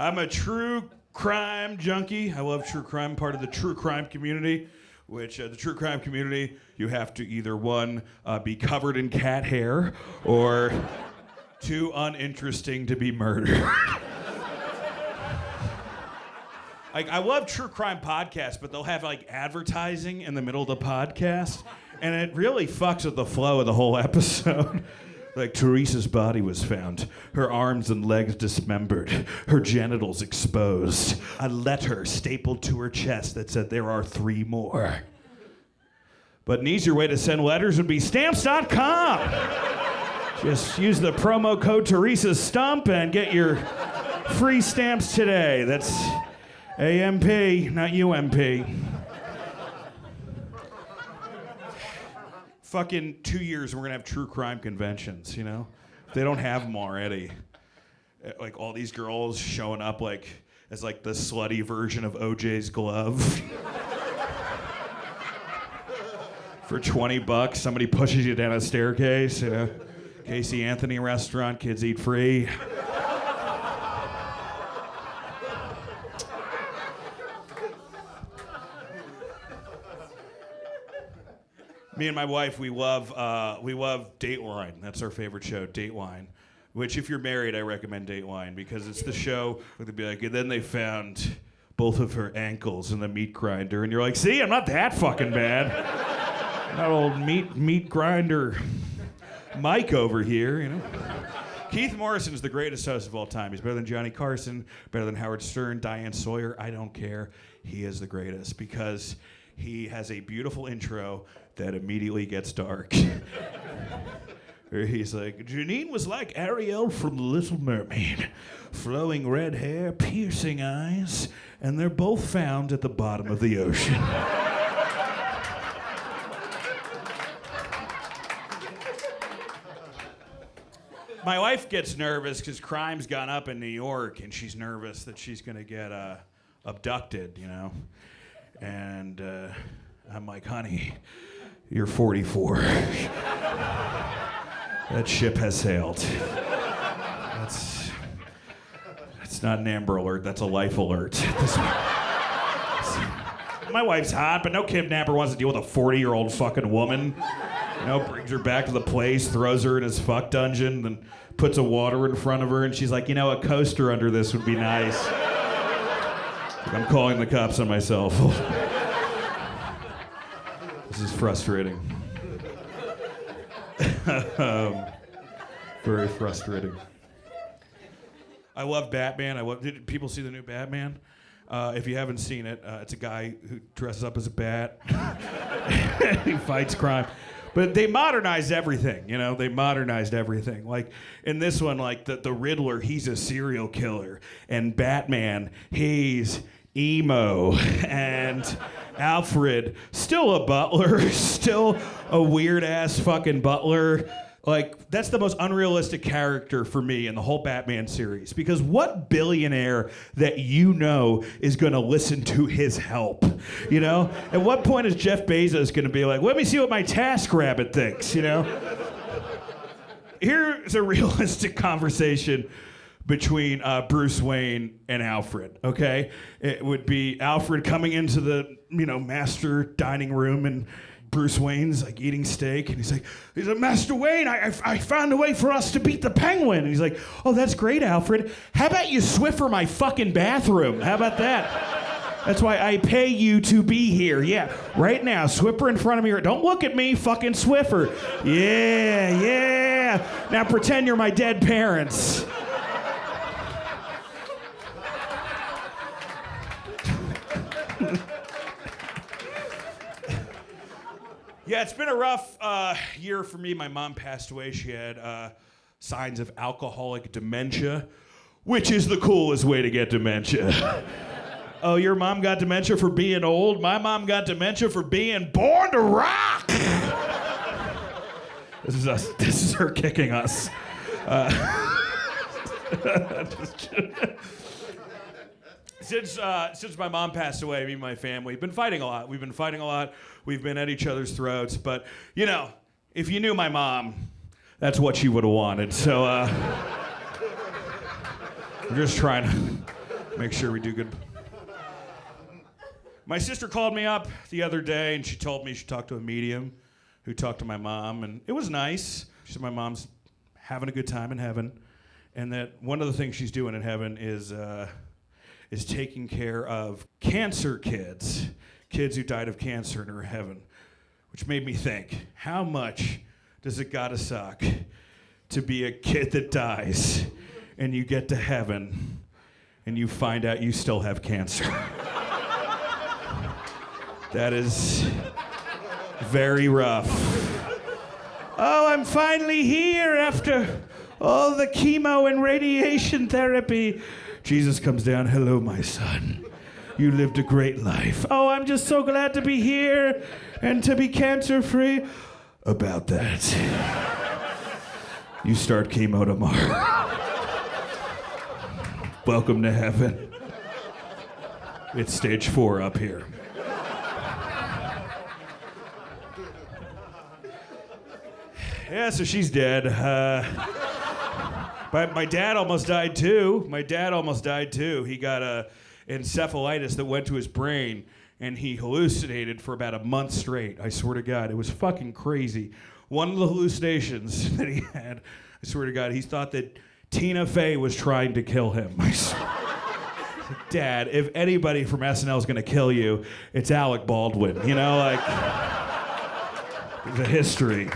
I'm a true crime junkie. I love true crime, part of the true crime community, which the true crime community, you have to either one, be covered in cat hair, or too uninteresting to be murdered. Like, I love true crime podcasts, but they'll have like advertising in the middle of the podcast, and it really fucks with the flow of the whole episode. Like, Teresa's body was found, her arms and legs dismembered, her genitals exposed, a letter stapled to her chest that said there are 3 more. But an easier way to send letters would be stamps.com. Just use the promo code Teresa's Stump and get your free stamps today. That's AMP, not UMP. Fucking 2 years and we're gonna have true crime conventions, you know? They don't have them already. Like all these girls showing up like as like the slutty version of OJ's glove. For $20, somebody pushes you down a staircase, you know? Casey Anthony restaurant, kids eat free. Me and my wife, we love Dateline. That's our favorite show, Dateline. Which, if you're married, I recommend Dateline because it's the show where they'd be like, and then they found both of her ankles in the meat grinder, and you're like, see, I'm not that fucking bad. Not old meat grinder Mike over here, you know. Keith Morrison's the greatest host of all time. He's better than Johnny Carson, better than Howard Stern, Diane Sawyer. I don't care. He is the greatest because he has a beautiful intro that immediately gets dark. He's like, Janine was like Ariel from The Little Mermaid. Flowing red hair, piercing eyes, and they're both found at the bottom of the ocean. My wife gets nervous because crime's gone up in New York, and she's nervous that she's gonna get abducted, you know? And I'm like, honey, you're 44. That ship has sailed. That's not an Amber Alert, that's a life alert. My wife's hot, but no kidnapper wants to deal with a 40-year-old fucking woman. You know, brings her back to the place, throws her in his fuck dungeon, then puts a water in front of her, and she's like, you know, a coaster under this would be nice. I'm calling the cops on myself. This is frustrating. Very frustrating. I love Batman. Did people see the new Batman? If you haven't seen it, it's a guy who dresses up as a bat. He fights crime. But they modernized everything, you know? They modernized everything. Like, in this one, like, the Riddler, he's a serial killer. And Batman, he's emo. And Alfred, still a butler, still a weird-ass fucking butler. Like, that's the most unrealistic character for me in the whole Batman series. Because what billionaire that you know is going to listen to his help? You know? At what point is Jeff Bezos going to be like, let me see what my TaskRabbit thinks, you know? Here's a realistic conversation between Bruce Wayne and Alfred, okay? It would be Alfred coming into the, you know, master dining room, and Bruce Wayne's like eating steak, and he's like, Master Wayne, I found a way for us to beat the Penguin. And he's like, oh, that's great, Alfred. How about you Swiffer my fucking bathroom? How about that? That's why I pay you to be here. Yeah, right now, Swiffer in front of me. Don't look at me, fucking Swiffer. Yeah. Now pretend you're my dead parents. Yeah, it's been a rough year for me. My mom passed away. She had signs of alcoholic dementia, which is the coolest way to get dementia. Oh, your mom got dementia for being old? My mom got dementia for being born to rock! This is us. This is her kicking us. Since my mom passed away, me and my family have been fighting a lot. We've been at each other's throats. But, you know, if you knew my mom, that's what she would have wanted. So, I'm just trying to Make sure we do good. My sister called me up the other day, and she told me she talked to a medium who talked to my mom, and it was nice. She said my mom's having a good time in heaven, and that one of the things she's doing in heaven is taking care of cancer kids who died of cancer in her heaven, which made me think, how much does it gotta suck to be a kid that dies and you get to heaven and you find out you still have cancer? That is very rough. Oh, I'm finally here after all the chemo and radiation therapy. Jesus comes down, hello, my son. You lived a great life. Oh, I'm just so glad to be here and to be cancer-free. About that. You start chemo tomorrow. Welcome to heaven. It's stage 4 up here. Yeah, so she's dead. But my dad almost died too. He got a encephalitis that went to his brain, and he hallucinated for about a month straight. I swear to God, it was fucking crazy. One of the hallucinations that he had, I swear to God, he thought that Tina Fey was trying to kill him. I swear. Dad, if anybody from SNL is gonna kill you, it's Alec Baldwin. You know, like, there's a history.